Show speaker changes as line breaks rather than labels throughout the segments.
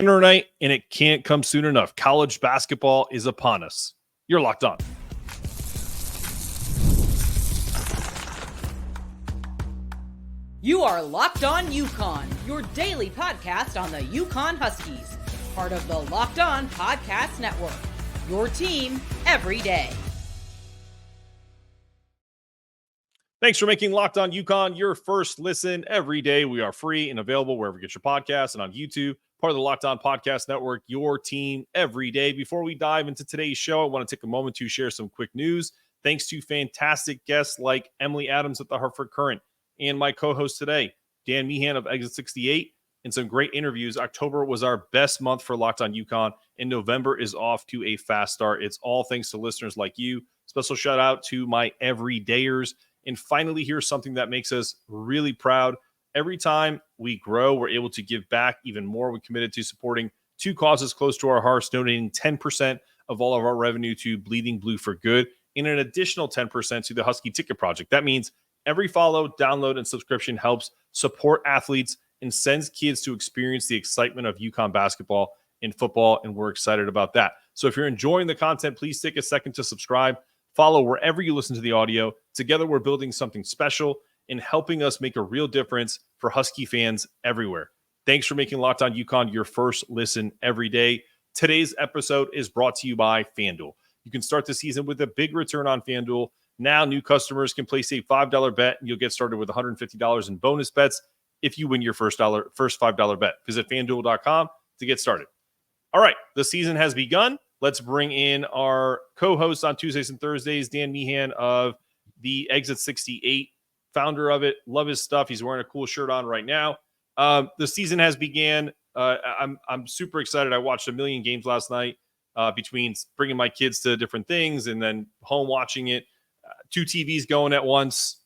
Night, and it can't come soon enough. College basketball is upon us. You're locked on.
You are Locked On UConn, your daily podcast on the UConn Huskies, part of the Locked On Podcast Network, your team every day.
Thanks for making Locked On UConn your first listen every day. We are free and available wherever you get your podcasts and on YouTube, part of the Locked On Podcast Network, your team every day. Before we dive into today's show, I want to take a moment to share some quick news. Thanks to fantastic guests like Emily Adams at the Hartford Courant and my co-host today, Dan Meehan of Exit 68, and some great interviews. October was our best month for Locked On UConn, and November is off to a fast start. It's all thanks to listeners like you. Special shout out to my everydayers. And finally, here's something that makes us really proud. Every time we grow, we're able to give back even more. We committed to supporting two causes close to our hearts, donating 10% of all of our revenue to Bleeding Blue for Good, and an additional 10% to the Husky Ticket Project. That means every follow, download, and subscription helps support athletes and sends kids to experience the excitement of UConn basketball and football, and we're excited about that. So if you're enjoying the content, please take a second to subscribe. Follow wherever you listen to the audio. Together, we're building something special and helping us make a real difference for Husky fans everywhere. Thanks for making Locked On UConn your first listen every day. Today's episode is brought to you by FanDuel. You can start the season with a big return on FanDuel. Now, new customers can place a $5 bet, and you'll get started with $150 in bonus bets if you win your first $5 bet. Visit FanDuel.com to get started. All right, the season has begun. Let's bring in our co-host on Tuesdays and Thursdays, Dan Meehan of the Exit 68, founder of it. Love his stuff. He's wearing a cool shirt on right now. The season has began. I'm super excited. I watched a million games last night between bringing my kids to different things and then home watching it. Two TVs going at once.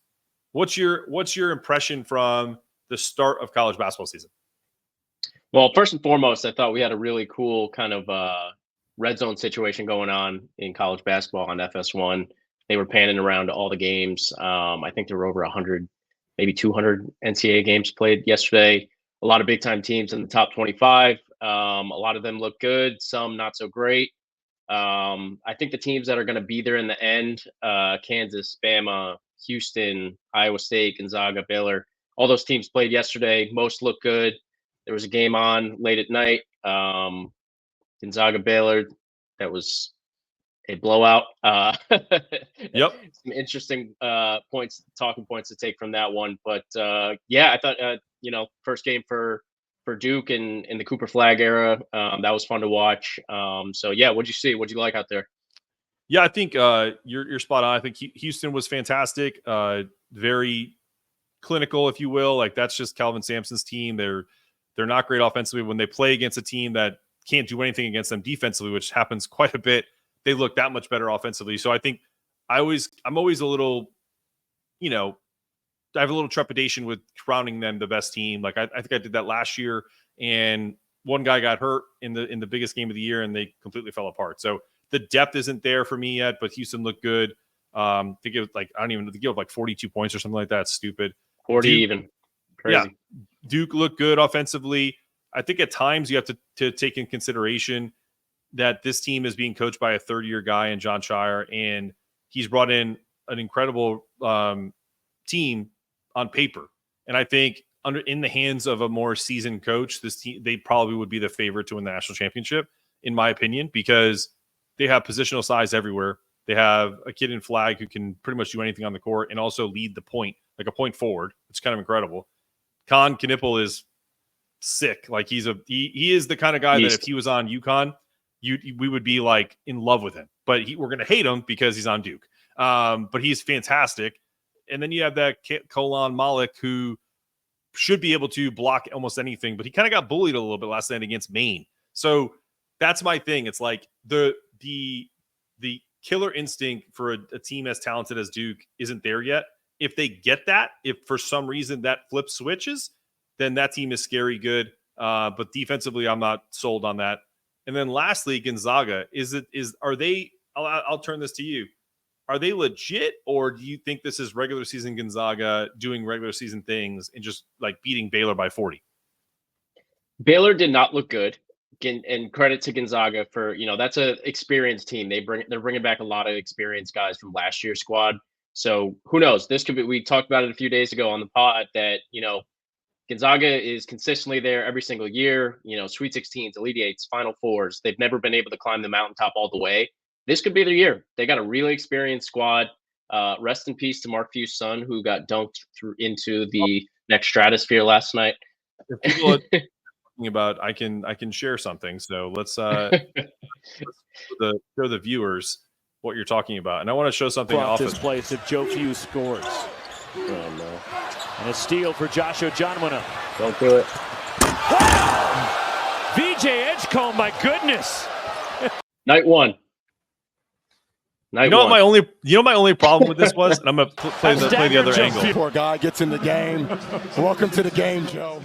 What's your impression from the start of college basketball season?
Well, first and foremost, I thought we had a really cool kind of red zone situation going on in college basketball on FS1. They were panning around all the games. I think there were over 100, maybe 200 NCAA games played yesterday. A lot of big time teams in the top 25. A lot of them look good, some not so great. I think the teams that are going to be there in the end, Kansas, Bama, Houston, Iowa State, Gonzaga, Baylor, all those teams played yesterday. Most look good. There was a game on late at night. Gonzaga Baylor, that was a blowout.
Yep.
Some interesting talking points to take from that one. But yeah, I thought first game for Duke in the Cooper Flag era. That was fun to watch. So yeah, what'd you see? What'd you like out there?
Yeah, I think you're spot on. I think Houston was fantastic. Very clinical, if you will. Like that's just Calvin Sampson's team. They're not great offensively. When they play against a team that can't do anything against them defensively, which happens quite a bit, they look that much better offensively. So I think I'm always a little, I have a little trepidation with crowning them the best team. Like I think I did that last year, and one guy got hurt in the biggest game of the year, and they completely fell apart. So the depth isn't there for me yet, but Houston looked good. They give they give like 42 points or something like that. It's stupid.
40 even. Crazy.
Yeah, Duke looked good offensively. I think at times you have to take in consideration that this team is being coached by a third-year guy in John Shire, and he's brought in an incredible team on paper. And I think in the hands of a more seasoned coach, this team, they probably would be the favorite to win the national championship, in my opinion, because they have positional size everywhere. They have a kid in Flag who can pretty much do anything on the court and also lead the point, like a point forward. It's kind of incredible. Con Knipple is sick. Like he is the kind of guy that if he was on UConn, we would be like in love with him. But we're going to hate him because he's on Duke. But he's fantastic. And then you have that Kolan Malik who should be able to block almost anything, but he kind of got bullied a little bit last night against Maine. So that's my thing. It's like the killer instinct for a team as talented as Duke isn't there yet. If they get that, if for some reason that flip switches, then that team is scary good. But defensively, I'm not sold on that. And then lastly, Gonzaga, I'll turn this to you. Are they legit, or do you think this is regular season Gonzaga doing regular season things and just like beating Baylor by 40?
Baylor did not look good. and credit to Gonzaga for, that's a experienced team. They're bringing back a lot of experienced guys from last year's squad. So who knows? This could be. We talked about it a few days ago on the pod that Gonzaga is consistently there every single year. Sweet 16s, Elite Eights, Final Fours. They've never been able to climb the mountaintop all the way. This could be their year. They got a really experienced squad. Rest in peace to Mark Few's son, who got dunked into the next stratosphere last night.
If people are talking about, I can share something. So let's show the viewers what you're talking about, and I want to show something off
this place if Joe Few scores.
Oh no!
And a steal for Josh Ojonwuna.
Don't do it.
VJ Edgecombe, my goodness.
Night one.
You know what my only problem with this was, and I'm gonna play the other angle.
Poor guy gets in the game. Welcome to the game, Joe.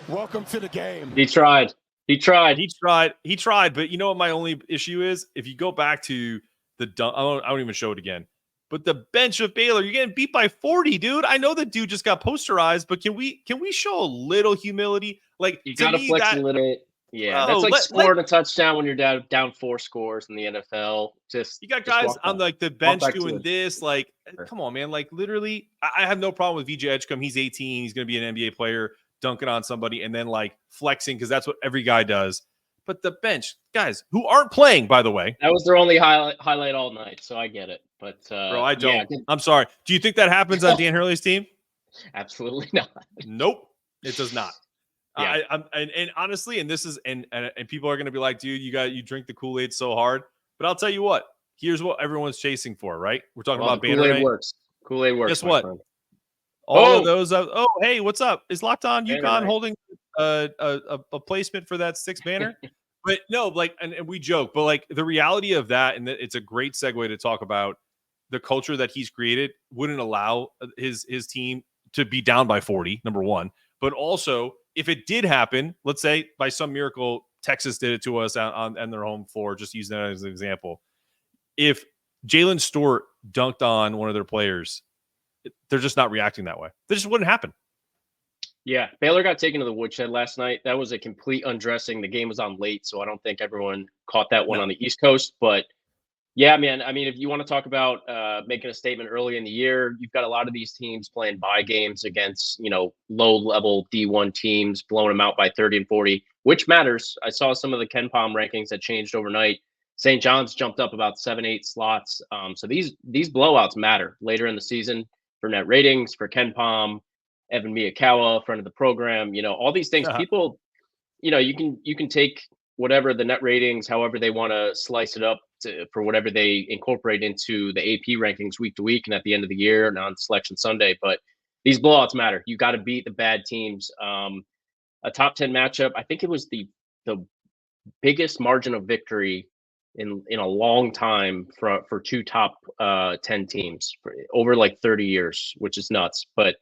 Welcome to the game.
He tried.
But you know what my only issue is? If you go back to the dunk, I don't even show it again. But the bench of Baylor, you're getting beat by 40, dude. I know the dude just got posterized, but can we show a little humility? Like,
you gotta flex a little bit. Yeah, that's like scoring a touchdown when you're down 4 scores in the NFL. You
got guys on like the bench doing this. Like, come on, man. Like, literally, I have no problem with VJ Edgecombe. He's 18. He's going to be an NBA player, dunking on somebody and then like flexing because that's what every guy does. But the bench guys who aren't playing, by the way,
that was their only highlight all night. So I get it. But
bro, I don't. Yeah. I'm sorry. Do you think that happens on Dan Hurley's team?
Absolutely not.
Nope, it does not.
Yeah.
And honestly, and this is and people are going to be like, dude, you drink the Kool-Aid so hard. But I'll tell you what. Here's what everyone's chasing for, right? We're talking about banner
Kool-Aid
night.
Works. Kool-Aid works.
Guess what? All of those. Hey, what's up? Is Locked On UConn holding a placement for that 6 banner? But no, like, and we joke, but like the reality of that, and it's a great segue to talk about the culture that he's created. Wouldn't allow his team to be down by 40. Number one, but also if it did happen, let's say by some miracle, Texas did it to us on their home floor. Just using that as an example. If Jalen Stewart dunked on one of their players, they're just not reacting that way. That just wouldn't happen.
Yeah, Baylor got taken to the woodshed last night. That was a complete undressing. The game was on late, so I don't think everyone caught that one on the East Coast. But yeah, man, I mean, if you want to talk about making a statement early in the year, you've got a lot of these teams playing bye games against, low-level D1 teams, blowing them out by 30 and 40, which matters. I saw some of the KenPom rankings that changed overnight. St. John's jumped up about 7-8 slots. So these blowouts matter later in the season for net ratings, for KenPom, Evan Miyakawa, friend of the program, all these things. People, you can take whatever the net ratings, however they want to slice it up for whatever they incorporate into the AP rankings week to week and at the end of the year and on Selection Sunday. But these blowouts matter. You got to beat the bad teams. A top 10 matchup. I think it was the biggest margin of victory in a long time for 2 top 10 teams for over like 30 years, which is nuts. But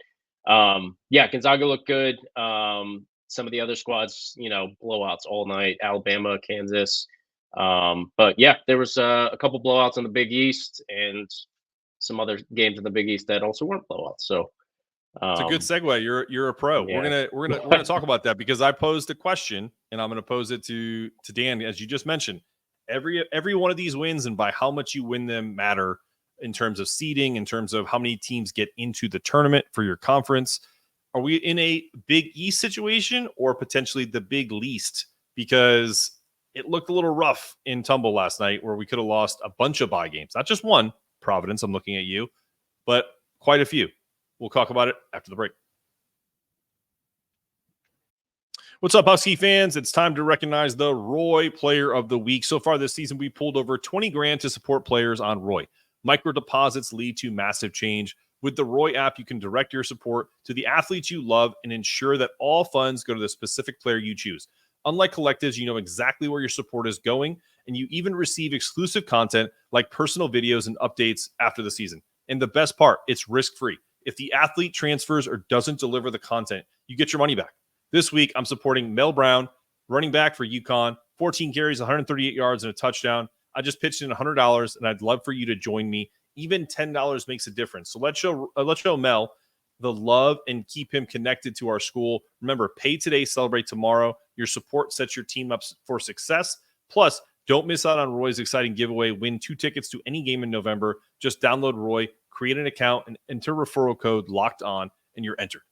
Gonzaga looked good. Some of the other squads, blowouts all night, Alabama, Kansas. But yeah, there was a couple blowouts in the Big East and some other games in the Big East that also weren't blowouts. So
it's a good segue. You're a pro. Yeah. We're gonna talk about that because I posed a question and I'm gonna pose it to Dan, as you just mentioned. Every one of these wins and by how much you win them matter in terms of seeding, in terms of how many teams get into the tournament for your conference. Are we in a Big East situation or potentially the Big Least? Because it looked a little rough in Tumble last night where we could have lost a bunch of bye games. Not just one, Providence, I'm looking at you, but quite a few. We'll talk about it after the break. What's up, Husky fans? It's time to recognize the Roy Player of the Week. So far this season, we pulled over $20,000 to support players on Roy. Micro deposits lead to massive change. With the Roy app, you can direct your support to the athletes you love and ensure that all funds go to the specific player you choose. Unlike collectives, you know exactly where your support is going, and you even receive exclusive content like personal videos and updates after the season. And the best part, it's risk-free. If the athlete transfers or doesn't deliver the content, you get your money back. This week, I'm supporting Mel Brown, running back for UConn, 14 carries, 138 yards, and a touchdown. I just pitched in $100, and I'd love for you to join me. Even $10 makes a difference. So let's show Mel the love and keep him connected to our school. Remember, pay today, celebrate tomorrow. Your support sets your team up for success. Plus, don't miss out on Roy's exciting giveaway. Win 2 tickets to any game in November. Just download Roy, create an account, and enter referral code Locked On, and you're entered.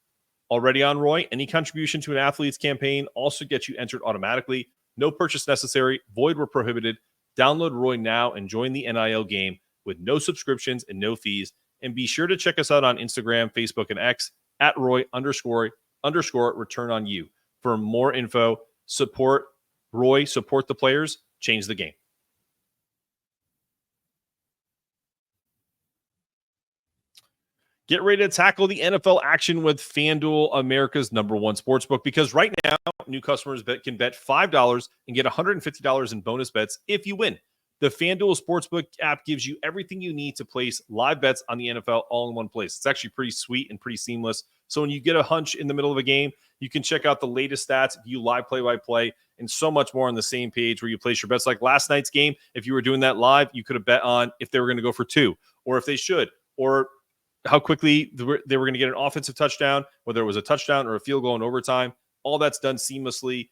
Already on Roy, any contribution to an athlete's campaign also gets you entered automatically. No purchase necessary. Void where prohibited. Download Roy now and join the NIL game with no subscriptions and no fees. And be sure to check us out on Instagram, Facebook, and X at Roy_return on you. For more info, support Roy, support the players, change the game. Get ready to tackle the NFL action with FanDuel, America's #1 sportsbook, because right now, new customers can bet $5 and get $150 in bonus bets if you win. The FanDuel Sportsbook app gives you everything you need to place live bets on the NFL all in one place. It's actually pretty sweet and pretty seamless. So when you get a hunch in the middle of a game, you can check out the latest stats, view live play-by-play, and so much more on the same page where you place your bets. Like last night's game, if you were doing that live, you could have bet on if they were going to go for 2, or if they should, or how quickly they were going to get an offensive touchdown, whether it was a touchdown or a field goal in overtime. All that's done seamlessly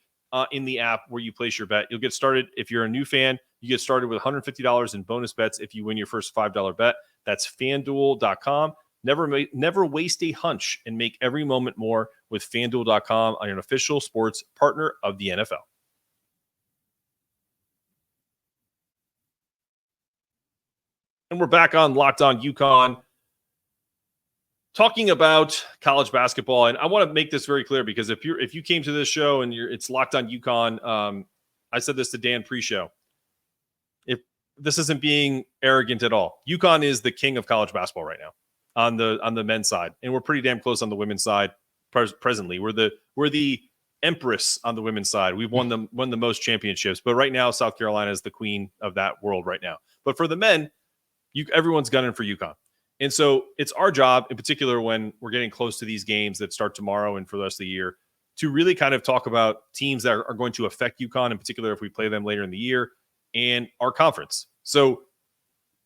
in the app where you place your bet. You'll get started. If you're a new fan, you get started with $150 in bonus bets if you win your first $5 bet. That's FanDuel.com. Never waste a hunch and make every moment more with FanDuel.com, an official sports partner of the NFL. And we're back on Locked On UConn, talking about college basketball. And I want to make this very clear, because if you came to this show and it's Locked On UConn, I said this to Dan pre-show. If this isn't being arrogant at all, UConn is the king of college basketball right now on the men's side, and we're pretty damn close on the women's side. Presently, we're the empress on the women's side. We've won the most championships, but right now South Carolina is the queen of that world right now. But for the men, everyone's gunning for UConn. And so it's our job, in particular, when we're getting close to these games that start tomorrow and for the rest of the year, to really kind of talk about teams that are going to affect UConn, in particular if we play them later in the year, and our conference. So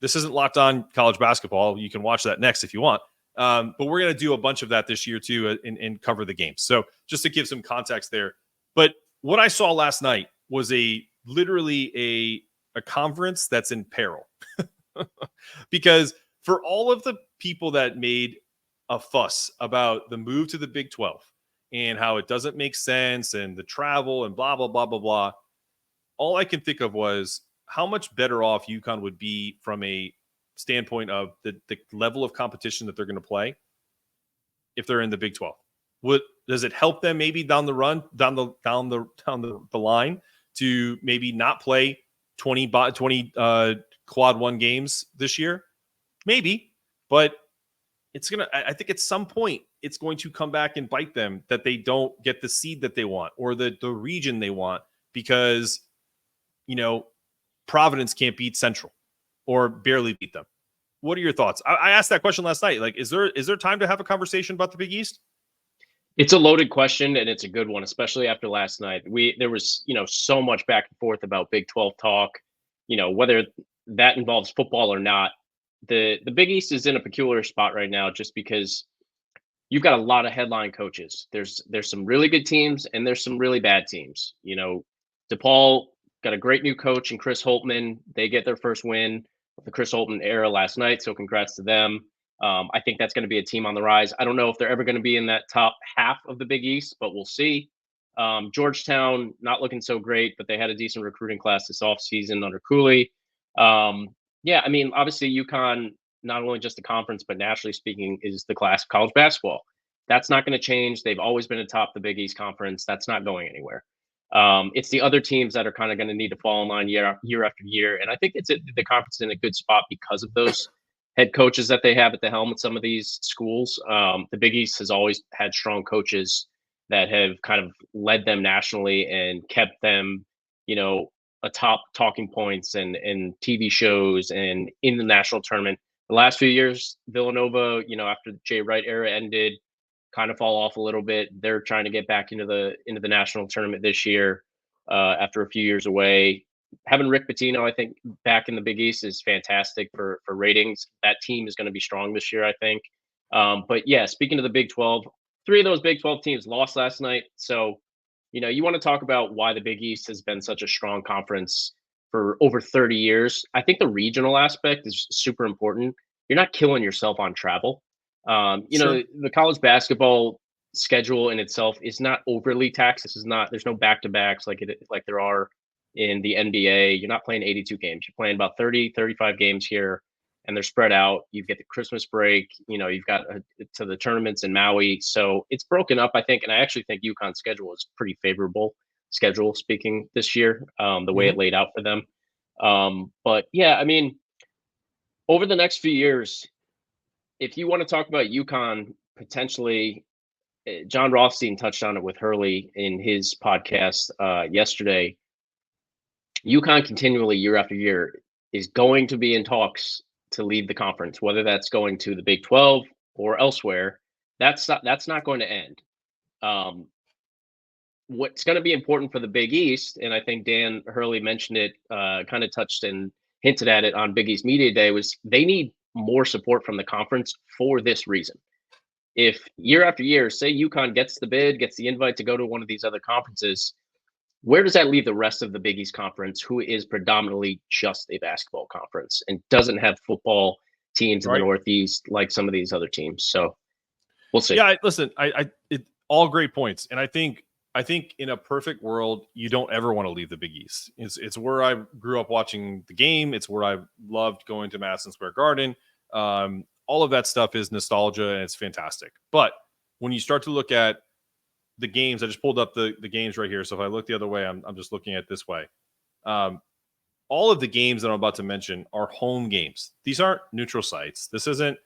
this isn't Locked On college basketball. You can watch that next if you want. But we're going to do a bunch of that this year too, and cover the games. So just to give some context there. But what I saw last night was literally a conference that's in peril. Because for all of the people that made a fuss about the move to the Big 12 and how it doesn't make sense and the travel and blah, blah, blah, blah, blah, all I can think of was how much better off UConn would be from a standpoint of the level of competition that they're going to play if they're in the Big 12. Does it help them maybe down the line to maybe not play 20 quad one games this year? Maybe, but I think at some point it's going to come back and bite them that they don't get the seed that they want or the region they want, because, Providence can't beat Central or barely beat them. What are your thoughts? I asked that question last night. Like, is there time to have a conversation about the Big East?
It's a loaded question, and it's a good one, especially after last night. There was, so much back and forth about Big 12 talk, whether that involves football or not. The Big East is in a peculiar spot right now just because you've got a lot of headline coaches. There's some really good teams and there's some really bad teams. DePaul got a great new coach in Chris Holtman. They get their first win of the Chris Holtman era last night, so congrats to them. I think that's going to be a team on the rise. I don't know if they're ever going to be in that top half of the Big East, but we'll see. Georgetown, not looking so great, but they had a decent recruiting class this offseason under Cooley. Yeah, I mean, obviously UConn, not only just the conference, but nationally speaking, is the class of college basketball. That's not going to change. They've always been atop the Big East Conference. That's not going anywhere. It's the other teams that are kind of going to need to fall in line year after year. And I think the conference is in a good spot because of those head coaches that they have at the helm at some of these schools. The Big East has always had strong coaches that have kind of led them nationally and kept them, atop talking points and TV shows and in the national tournament. The last few years, Villanova, after the Jay Wright era ended, kind of fall off a little bit. They're trying to get back into the national tournament this year after a few years away. Having Rick Pitino, I think, back in the Big East is fantastic for ratings. That team is going to be strong this year, I think. But yeah, speaking of the Big 12, 3 of those Big 12 teams lost last night. So You want to talk about why the Big East has been such a strong conference for over 30 years. I think the regional aspect is super important. You're not killing yourself on travel.
Sure.
The college basketball schedule in itself is not overly taxed. There's no back-to-backs like there are in the NBA. You're not playing 82 games. You're playing about 30, 35 games here, and they're spread out. You get the Christmas break. You've got to the tournaments in Maui. So it's broken up, I think. And I actually think UConn's schedule is pretty favorable schedule speaking this year, the way it laid out for them. But yeah, I mean, over the next few years, if you want to talk about UConn potentially, John Rothstein touched on it with Hurley in his podcast yesterday. UConn continually, year after year, is going to be in talks to leave the conference, whether that's going to the Big 12 or elsewhere. That's not going to end. What's going to be important for the Big East, and I think Dan Hurley mentioned it, kind of touched and hinted at it on Big East Media Day, was they need more support from the conference for this reason. If year after year, say UConn gets the bid, gets the invite to go to one of these other conferences, where does that leave the rest of the Big East Conference, who is predominantly just a basketball conference and doesn't have football teams in the Northeast like some of these other teams? So we'll see.
Yeah, listen, all great points, and I think in a perfect world, you don't ever want to leave the Big East. It's where I grew up watching the game. It's where I loved going to Madison Square Garden. All of that stuff is nostalgia, and it's fantastic. But when you start to look at the games, I just pulled up the games right here. So if I look the other way, I'm just looking at this way. All of the games that I'm about to mention are home games. These aren't neutral sites. This isn't,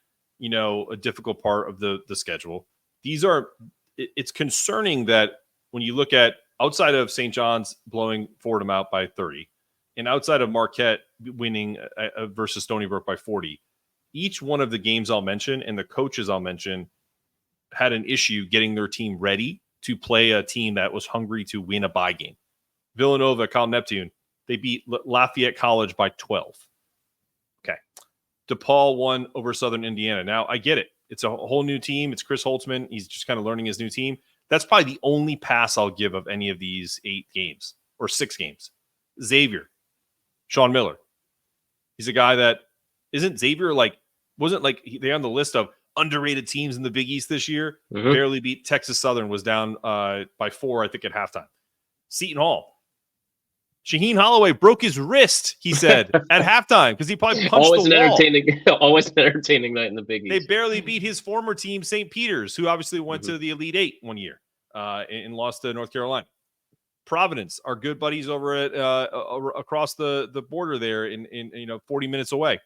a difficult part of the schedule. It's concerning that when you look at outside of St. John's blowing Fordham out by 30 and outside of Marquette winning versus Stony Brook by 40, each one of the games I'll mention and the coaches I'll mention had an issue getting their team ready to play a team that was hungry to win a bye game. Villanova, Cal Neptune, they beat Lafayette College by 12. Okay. DePaul won over Southern Indiana. Now, I get it. It's a whole new team. It's Chris Holtzman. He's just kind of learning his new team. That's probably the only pass I'll give of any of these 8 games or 6 games. Xavier, Sean Miller. He's a guy that isn't Xavier wasn't they're on the list of underrated teams in the Big East this year. Barely beat Texas Southern, was down by 4, I think, at halftime. Seton Hall. Shaheen Holloway broke his wrist, he said, at halftime because he probably punched
always
the wall.
Always an entertaining night in the Big East.
They barely beat his former team, St. Peter's, who obviously went to the Elite 8 one year and lost to North Carolina. Providence, our good buddies over at across the border there in 40 minutes away.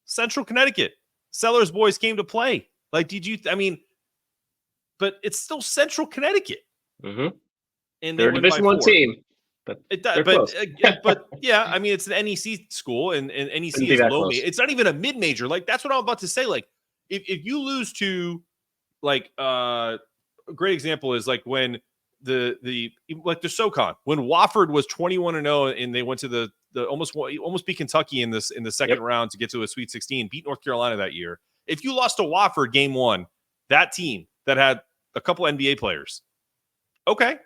Central Connecticut. Sellers boys came to play. But it's still Central Connecticut.
And
they're
a Division I team. But
yeah, I mean, it's an NEC school, and NEC is low. It's not even a mid-major. That's what I'm about to say. If you lose to, a great example is when the SoCon, when Wofford was 21-0 and they went to the almost beat Kentucky in the second round to get to a Sweet 16, beat North Carolina that year. If you lost to Wofford game 1, that team that had a couple NBA players, okay,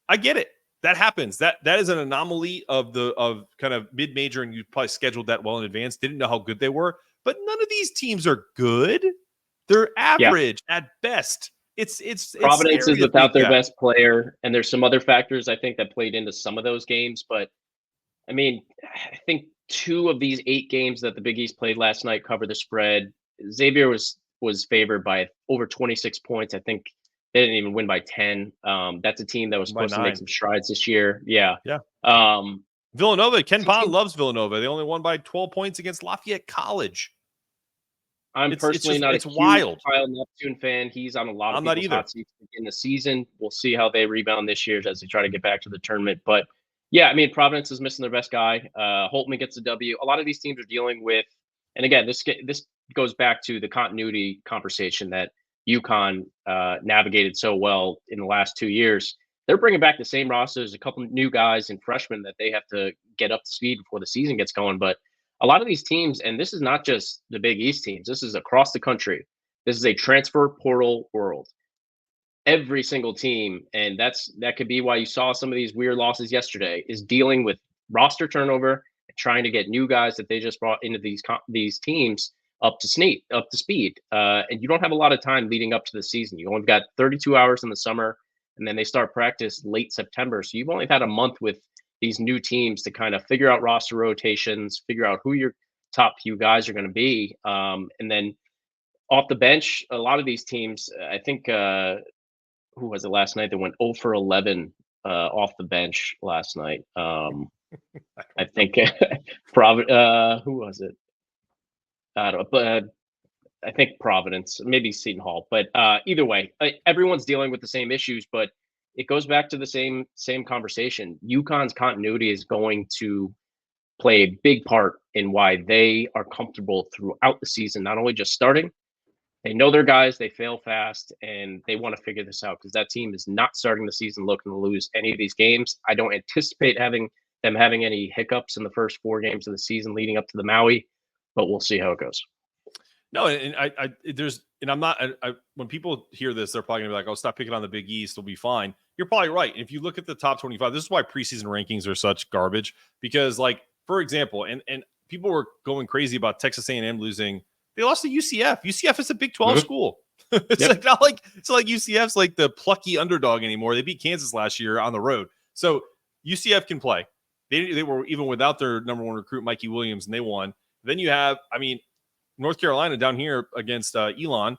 I get it. That happens. That is an anomaly of kind of mid-major, and you probably scheduled that well in advance. Didn't know how good they were, but none of these teams are good. They're average at best. It's
Providence is without their best player, and there's some other factors I think that played into some of those games. But I mean, I think 2 of these 8 games that the Big East played last night covered the spread. Xavier was favored by over 26 points. I think they didn't even win by 10. That's a team that was supposed to make some strides this year. Yeah.
Villanova, Ken Pond loves Villanova. They only won by 12 points against Lafayette College.
I'm personally not a huge Kyle Neptune fan. He's on a lot of people's hot seats in the season. We'll see how they rebound this year as they try to get back to the tournament. But yeah, I mean, Providence is missing their best guy. Holtman gets the W. A lot of these teams are dealing with, and again, this goes back to the continuity conversation that UConn navigated so well in the last 2 years. They're bringing back the same rosters, a couple new guys and freshmen that they have to get up to speed before the season gets going. But a lot of these teams, and this is not just the Big East teams, this is across the country. This is a transfer portal world. every single team, and that could be why you saw some of these weird losses yesterday, is dealing with roster turnover, trying to get new guys that they just brought into these teams up to speed. And you don't have a lot of time leading up to the season. You only got 32 hours in the summer, and then they start practice late September. So you've only had a month with these new teams to kind of figure out roster rotations, figure out who your top few guys are going to be. And then off the bench, a lot of these teams, I think, who was it last night that went 0 for 11 off the bench last night? I think who was it? I don't know, but I think Providence, maybe Seton Hall. But either way, everyone's dealing with the same issues, but it goes back to the same conversation. UConn's continuity is going to play a big part in why they are comfortable throughout the season, not only just starting. They know their guys, they fail fast, and they want to figure this out because that team is not starting the season looking to lose any of these games. I don't anticipate having any hiccups in the first 4 games of the season leading up to the Maui, but we'll see how it goes.
No, and I'm not. When people hear this, they're probably gonna be like, "Oh, stop picking on the Big East; it'll be fine." You're probably right. And if you look at the top 25, this is why preseason rankings are such garbage. Because, like, for example, and people were going crazy about Texas A&M losing. They lost to UCF. UCF is a Big 12 school. It's not like UCF's like the plucky underdog anymore. They beat Kansas last year on the road, so UCF can play. They were even without their number 1 recruit, Mikey Williams, and they won. Then you have, North Carolina down here against Elon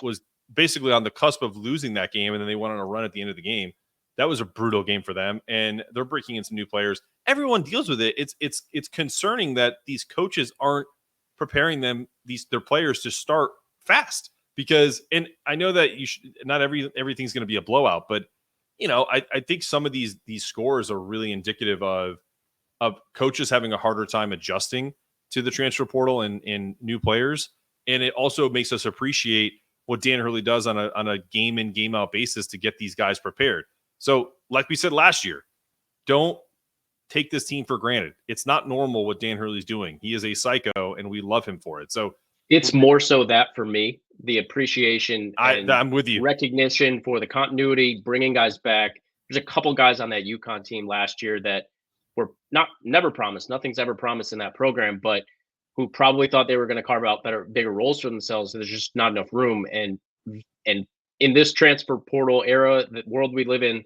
was basically on the cusp of losing that game, and then they went on a run at the end of the game. That was a brutal game for them, and they're breaking in some new players. Everyone deals with it. It's concerning that these coaches aren't preparing their players to start fast, because, and I know that not everything's going to be a blowout, but I think some of these scores are really indicative of coaches having a harder time adjusting to the transfer portal and new players. And it also makes us appreciate what Dan Hurley does on a game in, game out basis to get these guys prepared. So like we said last year, don't take this team for granted. It's not normal what Dan Hurley's doing. He is a psycho, and we love him for it. So
it's more so that for me, the appreciation and
I'm with you.
Recognition for the continuity, bringing guys back. There's a couple guys on that UConn team last year that were never promised. Nothing's ever promised in that program, but who probably thought they were going to carve out bigger roles for themselves. There's just not enough room. And in this transfer portal era, the world we live in,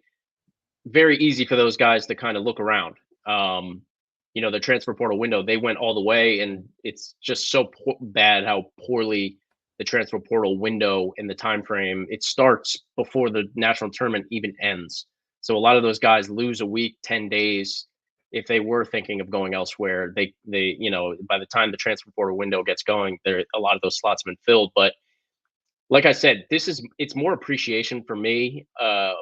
very easy for those guys to kind of look around. The transfer portal window, they went all the way, and it's just so bad how poorly the transfer portal window and the time frame, it starts before the national tournament even ends. So a lot of those guys lose a week, 10 days. If they were thinking of going elsewhere, they by the time the transfer portal window gets going, a lot of those slots have been filled. But like I said, it's more appreciation for me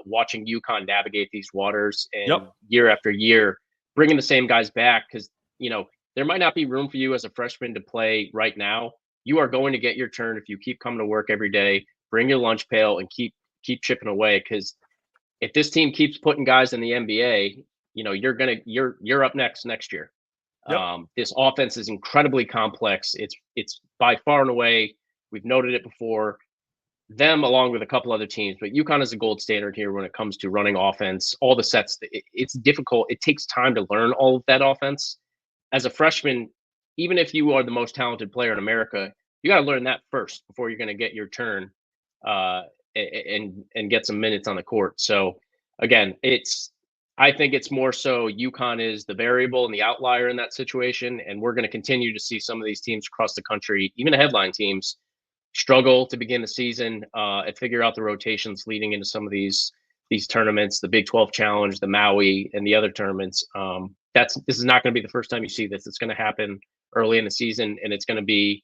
watching UConn navigate these waters and year after year, bringing the same guys back, because there might not be room for you as a freshman to play right now. You are going to get your turn if you keep coming to work every day, bring your lunch pail, and keep chipping away. Because if this team keeps putting guys in the NBA, you're up next year. This offense is incredibly complex. It's by far and away, we've noted it before, them along with a couple other teams, but UConn is a gold standard here when it comes to running offense. All the sets, it's difficult. It takes time to learn all of that offense. As a freshman, even if you are the most talented player in America, you got to learn that first before you're going to get your turn and get some minutes on the court. So again, I think it's more so UConn is the variable and the outlier in that situation, and we're going to continue to see some of these teams across the country, even the headline teams, struggle to begin the season and figure out the rotations leading into some of these tournaments, the Big 12 Challenge, the Maui, and the other tournaments. This is not going to be the first time you see this. It's going to happen early in the season, and it's going to be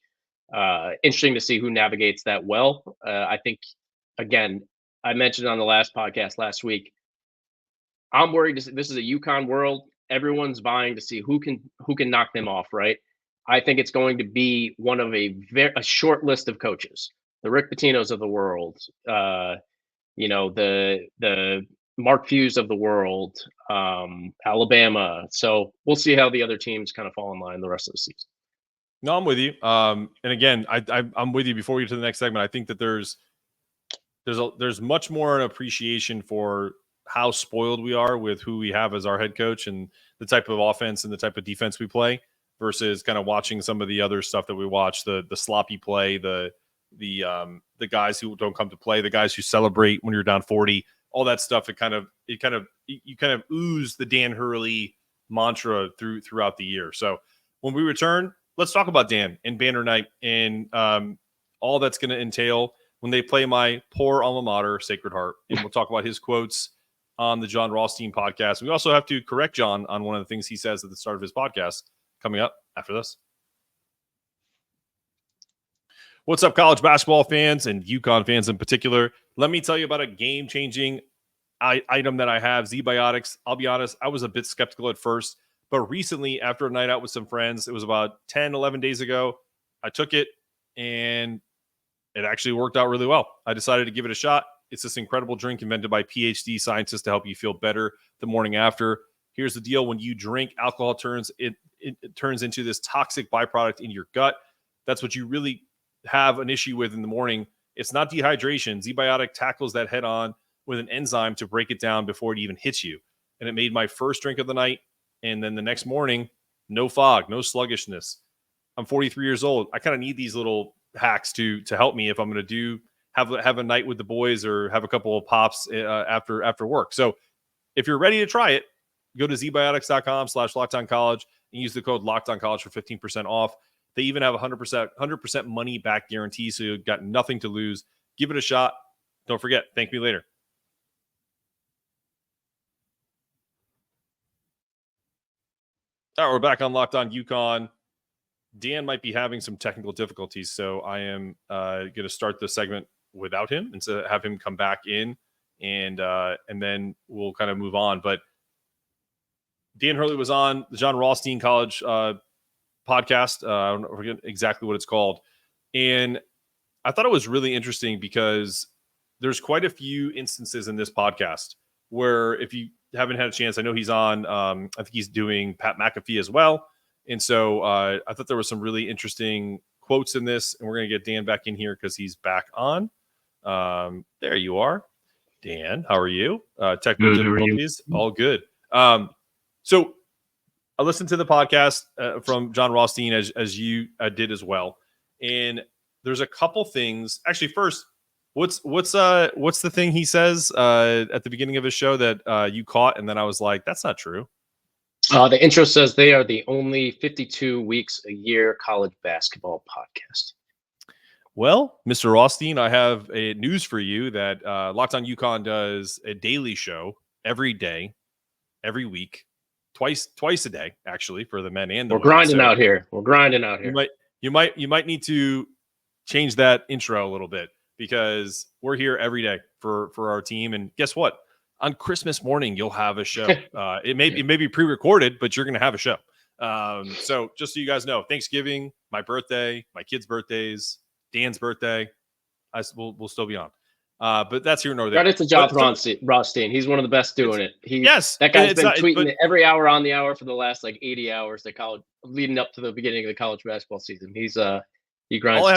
interesting to see who navigates that well. I think, again, I mentioned on the last podcast last week, I'm worried. This is a UConn world. Everyone's vying to see who can knock them off, right? I think it's going to be one of a short list of coaches, the Rick Pitino's of the world, the Mark Few's of the world, Alabama. So we'll see how the other teams kind of fall in line the rest of the season.
No, I'm with you. And again, I'm with you. Before we get to the next segment, I think that there's there's much more an appreciation for how spoiled we are with who we have as our head coach and the type of offense and the type of defense we play versus kind of watching some of the other stuff that we watch, the sloppy play, the guys who don't come to play, the guys who celebrate when you're down 40, all that stuff. You kind of ooze the Dan Hurley mantra throughout the year. So when we return, let's talk about Dan and Banner Night and all that's going to entail when they play my poor alma mater, Sacred Heart. And we'll talk about his quotes on the John Rothstein podcast. We also have to correct John on one of the things he says at the start of his podcast coming up after this. What's up, college basketball fans and UConn fans in particular? Let me tell you about a game-changing item that I have, Z-Biotics. I'll be honest, I was a bit skeptical at first, but recently, after a night out with some friends, it was about 10, 11 days ago, I took it, and it actually worked out really well. I decided to give it a shot. It's this incredible drink invented by PhD scientists to help you feel better the morning after. Here's the deal. When you drink, alcohol turns into this toxic byproduct in your gut. That's what you really have an issue with in the morning. It's not dehydration. Z-Biotic tackles that head on with an enzyme to break it down before it even hits you. And it made my first drink of the night. And then the next morning, no fog, no sluggishness. I'm 43 years old. I kind of need these little hacks to help me if I'm going to have a night with the boys or have a couple of pops after work. So if you're ready to try it, go to zbiotics.com/LockedOnCollege and use the code LockedOnCollege for 15% off. They even have 100% money back guarantee, so you've got nothing to lose. Give it a shot. Don't forget, thank me later. All right, we're back on Locked On UConn. Dan might be having some technical difficulties, so I am going to start the segment without him and so have him come back in, and then we'll kind of move on. But Dan Hurley was on the John Rothstein College podcast. I don't forget exactly what it's called, and I thought it was really interesting because there's quite a few instances in this podcast where, if you haven't had a chance, I know he's on. I think he's doing Pat McAfee as well. And so I thought there was some really interesting quotes in this, and we're going to get Dan back in here because he's back on. There you are. Dan, how are you? Technical difficulties, all good. So I listened to the podcast from John Rothstein as you did as well. And there's a couple things. Actually, first, what's the thing he says at the beginning of his show that you caught? And then I was like, that's not true.
The intro says they are the only 52 weeks a year college basketball podcast.
Well, Mr. Rothstein, I have a news for you that Locked On UConn does a daily show every day, every week, twice a day, actually, for the men and the women.
We're grinding out here.
You might need to change that intro a little bit because we're here every day for our team. And guess what? On Christmas morning, you'll have a show. It may be pre-recorded, but you're going to have a show. So just so you guys know, Thanksgiving, my birthday, my kids' birthdays, Dan's birthday, we'll still be on. But that's here nor there.
Credit to John Rothstein. He's one of the best doing it. That guy's been tweeting every hour on the hour for the last 80 hours leading up to the beginning of the college basketball season. He grinds. All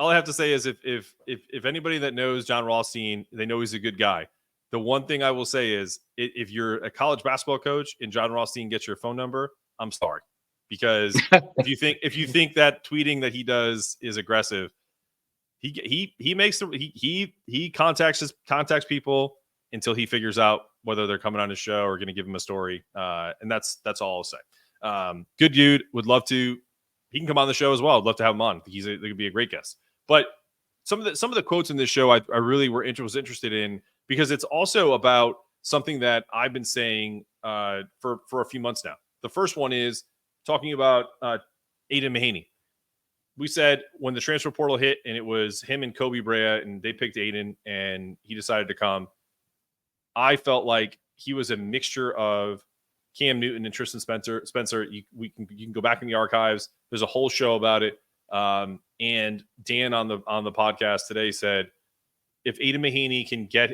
I
have to say is if anybody that knows John Rothstein, they know he's a good guy. The one thing I will say is if you're a college basketball coach and John Rothstein gets your phone number, I'm sorry. Because if you think that tweeting that he does is aggressive, he contacts people until he figures out whether they're coming on his show or going to give him a story. And that's all I'll say. Good dude. Would love to. He can come on the show as well. I'd love to have him on. He could be a great guest. But some of the quotes in this show I really was interested in because it's also about something that I've been saying for a few months now. The first one is talking about Aiden Mahaney. We said when the transfer portal hit and it was him and Kobe Brea and they picked Aiden and he decided to come, I felt like he was a mixture of Cam Newton and Tristan Spencer. You can go back in the archives. There's a whole show about it. And Dan on the podcast today said, if Aiden Mahaney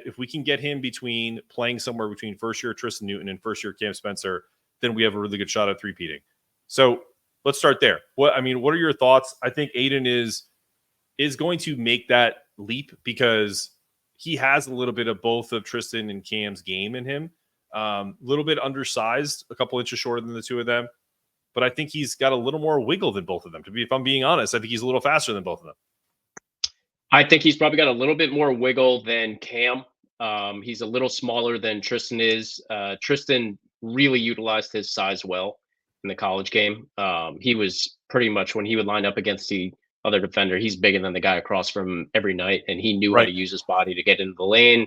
if we can get him playing somewhere between first year Tristan Newton and first year Cam Spencer, then we have a really good shot at three-peating. So let's start there. What are your thoughts? I think Aiden is going to make that leap because he has a little bit of both of Tristan and Cam's game in him. A little bit undersized, a couple inches shorter than the two of them. But I think he's got a little more wiggle than both of them. If I'm being honest, I think he's a little faster than both of them.
I think he's probably got a little bit more wiggle than Cam. He's a little smaller than Tristan is. Tristan really utilized his size well in the college game. He was pretty much, when he would line up against the other defender, he's bigger than the guy across from him every night, and he knew how to use his body to get into the lane,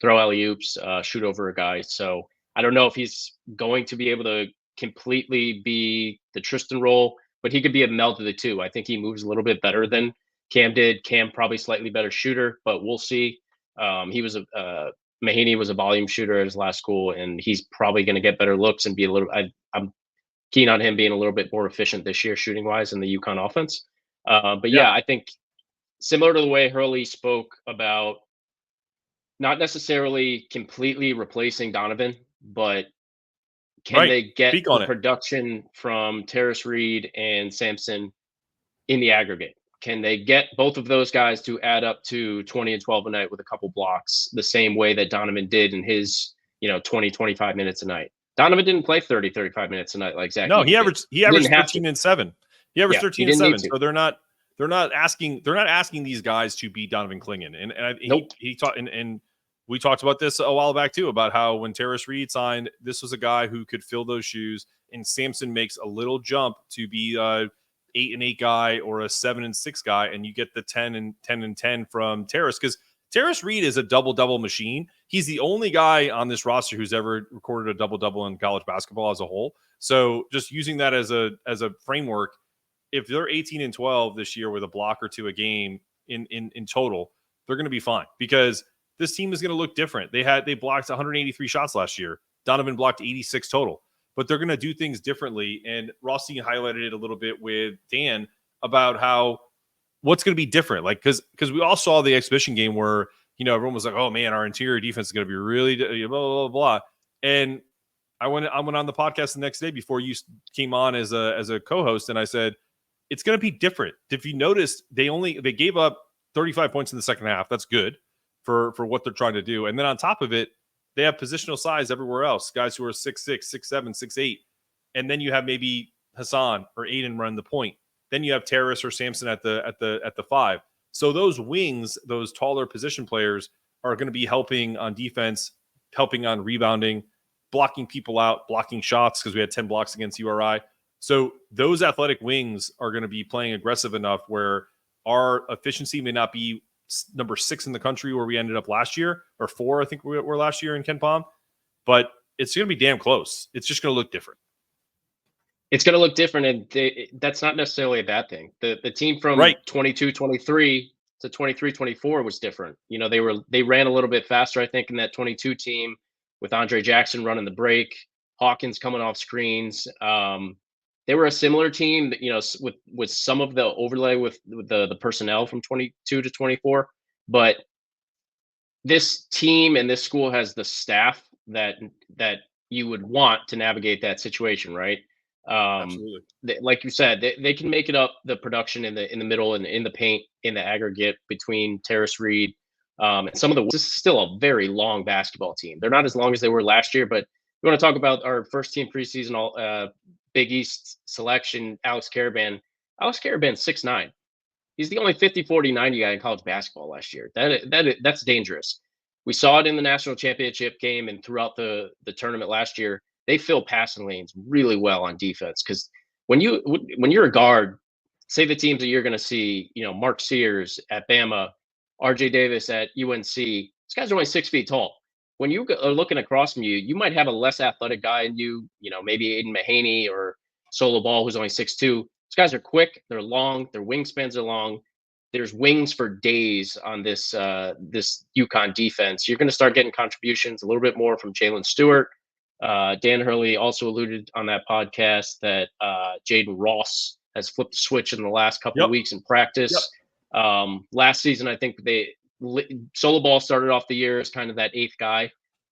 throw alley-oops, shoot over a guy. So I don't know if he's going to be able to completely be the Tristan role, but he could be a meld of the two. I think he moves a little bit better than Cam did. Cam probably slightly better shooter, but we'll see. Mahaney was a volume shooter at his last school, and he's probably going to get better looks and be a little. I'm keen on him being a little bit more efficient this year, shooting wise, in the UConn offense. But yeah, I think similar to the way Hurley spoke about not necessarily completely replacing Donovan, but can they get the production from Terrace Reed and Sampson in the aggregate? Can they get both of those guys to add up to 20 and 12 a night with a couple blocks, the same way that Donovan did in his 20, 25 minutes a night? Donovan didn't play 30, 35 minutes a night like Zach.
No, he averaged 13 and 7. He averaged 13 and 7. So they're not asking these guys to be Donovan Clingan. And he taught, and we talked about this a while back too, about how when Terrace Reed signed, this was a guy who could fill those shoes, and Sampson makes a little jump to be 8 and 8 guy or a 7 and 6 guy, and you get the 10 and 10 from Terrace, because Terrace Reed is a double machine. He's the only guy on this roster who's ever recorded a double in college basketball as a whole. So just using that as a framework, if they're 18 and 12 this year with a block or two a game in total, they're going to be fine, because this team is going to look different. They blocked 183 shots last year. Donovan blocked 86 total. But they're going to do things differently. And Rossi highlighted it a little bit with Dan about how what's going to be different. Like, because we all saw the exhibition game where, everyone was like, oh man, our interior defense is going to be really blah, blah, blah. And I went on the podcast the next day before you came on as a co-host, and I said, it's going to be different. If you noticed, they gave up 35 points in the second half. That's good for what they're trying to do. And then on top of it, they have positional size everywhere else. Guys who are 6'6", 6'7", 6'8", and then you have maybe Hassan or Aiden run the point. Then you have Terrace or Sampson at the 5. So those wings, those taller position players, are going to be helping on defense, helping on rebounding, blocking people out, blocking shots, because we had 10 blocks against URI. So those athletic wings are going to be playing aggressive enough where our efficiency may not be number 6 in the country where we ended up last year, or 4, I think we were last year in Ken Palm, but it's going to be damn close. It's just going to look different.
It's going to look different, and that's not necessarily a bad thing. The team from 22-23 to 23-24 was different. They ran a little bit faster, I think, in that 22 team, with Andre Jackson running the break, Hawkins coming off screens. They were a similar team, with some of the overlay with the personnel from 22 to 24. But this team and this school has the staff that you would want to navigate that situation, right?
Absolutely.
Like you said, they can make it up, the production in the middle and in the paint, in the aggregate, between Terrace Reed and some of the. This is still a very long basketball team. They're not as long as they were last year, but we want to talk about our first team preseason Big East selection, Alex Caravan. Alex Caravan, 6'9". He's the only 50, 40, 90 guy in college basketball last year. That's dangerous. We saw it in the national championship game and throughout the tournament last year. They fill passing lanes really well on defense, because when you're a guard, say the teams that you're going to see, Mark Sears at Bama, RJ Davis at UNC, these guys are only 6 feet tall. When you are looking across from you, you might have a less athletic guy in you, maybe Aiden Mahaney or Solo Ball, who's only 6'2". These guys are quick, they're long, their wingspans are long. There's wings for days on this UConn defense. You're going to start getting contributions a little bit more from Jalen Stewart. Dan Hurley also alluded on that podcast that Jaden Ross has flipped the switch in the last couple of weeks in practice. Last season, I think Solo Ball started off the year as kind of that 8th guy,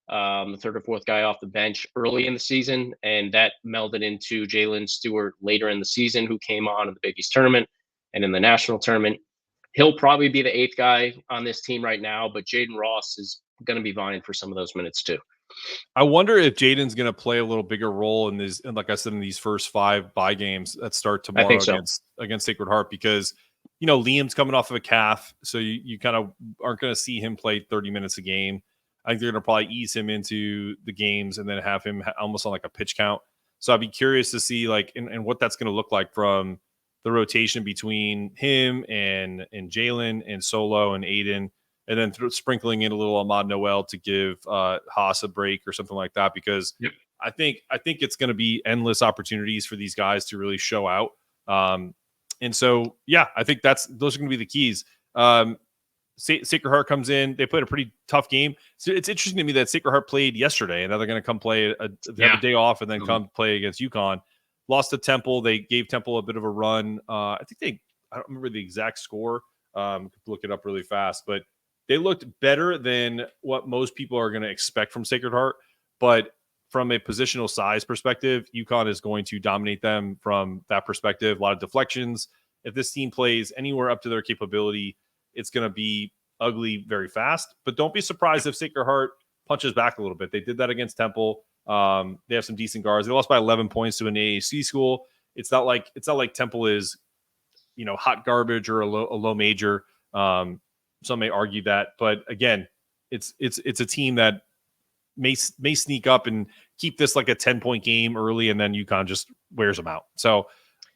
the 3rd or 4th guy off the bench early in the season, and that melded into Jalen Stewart later in the season, who came on in the Big East tournament and in the national tournament. he'll probably be the 8th guy on this team right now, but Jaden Ross is going to be vying for some of those minutes too.
I wonder if Jaden's going to play a little bigger role in these, and like I said, in these first 5 bye games that start
I
tomorrow
think so.
against Sacred Heart, because Liam's coming off of a calf, so you kind of aren't going to see him play 30 minutes a game. I think they're going to probably ease him into the games and then have him almost on like a pitch count. So I'd be curious to see and what that's going to look like from the rotation between him and Jalen and Solo and Aiden, and then sprinkling in a little Ahmad Noel to give Haas a break or something like that, because
Yep.
I think it's going to be endless opportunities for these guys to really show out. And so, yeah, I think those are going to be the keys. Sacred Heart comes in. They played a pretty tough game. So it's interesting to me that Sacred Heart played yesterday, and now they're going to come play have a day off and then come play against UConn. Lost to Temple. They gave Temple a bit of a run. I don't remember the exact score. Could look it up really fast, but they looked better than what most people are going to expect from Sacred Heart. But from a positional size perspective, UConn is going to dominate them from that perspective. A lot of deflections. If this team plays anywhere up to their capability, it's going to be ugly very fast. But don't be surprised if Sacred Heart punches back a little bit. They did that against Temple. They have some decent guards. They lost by 11 points to an AAC school. It's not like Temple is, hot garbage or a low major. Some may argue that, but again, it's a team that may sneak up and keep this like a 10-point game early, and then UConn just wears them out. So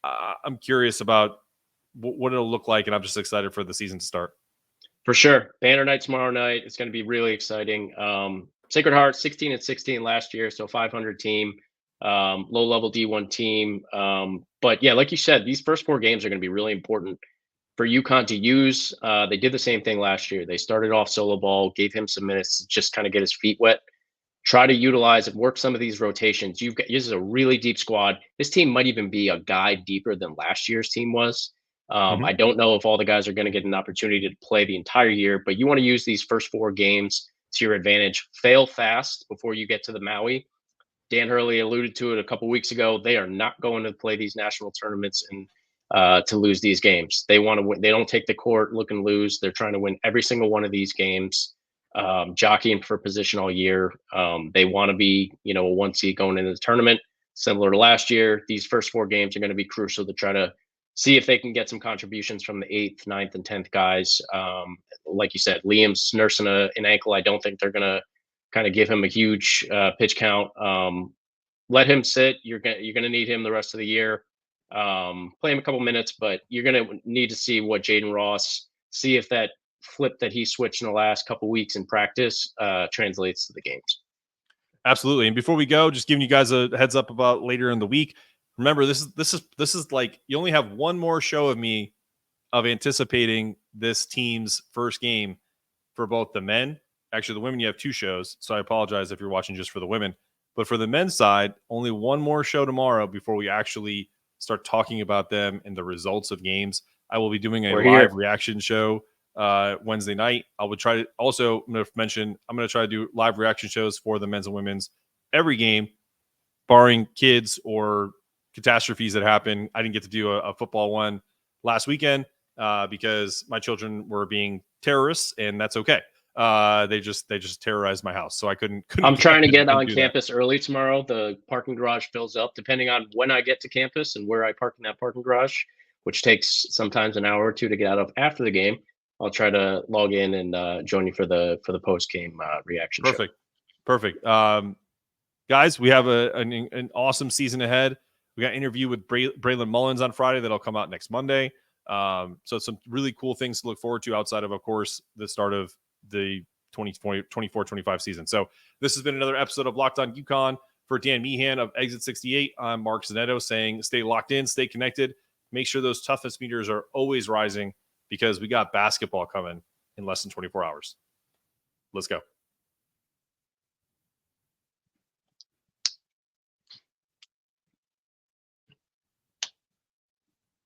I'm curious about what it'll look like, and I'm just excited for the season to start.
For sure. Banner night tomorrow night. It's going to be really exciting. Sacred Heart 16-16 last year, so 500 team, low-level D1 team. But yeah, like you said, these first 4 games are going to be really important for UConn to use. They did the same thing last year. They started off solo ball, gave him some minutes to just kind of get his feet wet. Try to utilize and work some of these rotations. This is a really deep squad. This team might even be a guy deeper than last year's team was. I don't know if all the guys are going to get an opportunity to play the entire year, but you want to use these first 4 games to your advantage. Fail fast before you get to the Maui. Dan Hurley alluded to it a couple weeks ago. They are not going to play these national tournaments and to lose these games. They want to win. They don't take the court look and lose. They're trying to win every single one of these games. Jockeying for position all year. They want to be, a 1 seed going into the tournament. Similar to last year, these first 4 games are going to be crucial to try to see if they can get some contributions from the 8th, 9th, and 10th guys. Like you said, Liam's nursing an ankle. I don't think they're going to kind of give him a huge pitch count. Let him sit. You're going to need him the rest of the year. Play him a couple minutes, but you're going to need to see what Jaden Ross, see if that flip that he switched in the last couple weeks in practice translates to the games.
Absolutely. And before we go, just giving you guys a heads up about later in the week. Remember, this is like you only have one more show of me of anticipating this team's first game for both the men. Actually, the women, you have 2 shows. So I apologize if you're watching just for the women. But for the men's side, only one more show tomorrow before we actually start talking about them and the results of games. I will be doing a live reaction show Wednesday night. I would try to also, I'm going to try to do live reaction shows for the men's and women's every game, barring kids or catastrophes that happen. I didn't get to do a football one last weekend because my children were being terrorists, and that's okay. They just terrorized my house, so I couldn't
I'm trying to get on campus early tomorrow. The parking garage fills up depending on when I get to campus and where I park in that parking garage, which takes sometimes an hour or 2 to get out of after the game. I'll try to log in and join you for the post game reaction.
Perfect. Guys, we have an awesome season ahead. We got an interview with Braylon Mullins on Friday that'll come out next Monday. So some really cool things to look forward to outside of course, the start of the 24-25 season. So this has been another episode of Locked On UConn. For Dan Meehan of Exit 68, I'm Mark Zanetto saying stay locked in, stay connected. Make sure those toughness meters are always rising because we got basketball coming in less than 24 hours. Let's go.